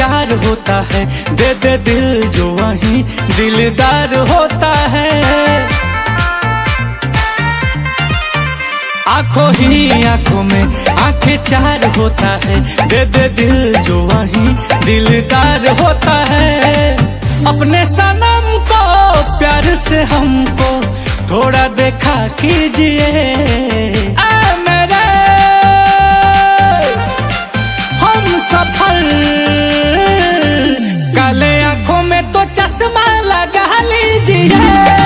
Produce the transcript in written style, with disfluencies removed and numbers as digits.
प्यार होता है, दे दे दिल जो वही दिलदार होता है। आंखों ही आंखों में आंखें चार होता है, दे दे दिल जो वही दिलदार होता है। अपने सनम को प्यार से हमको थोड़ा देखा कीजिए, मेरे हम सफर। काले आंखों में तो चश्मा लगा लीजिए।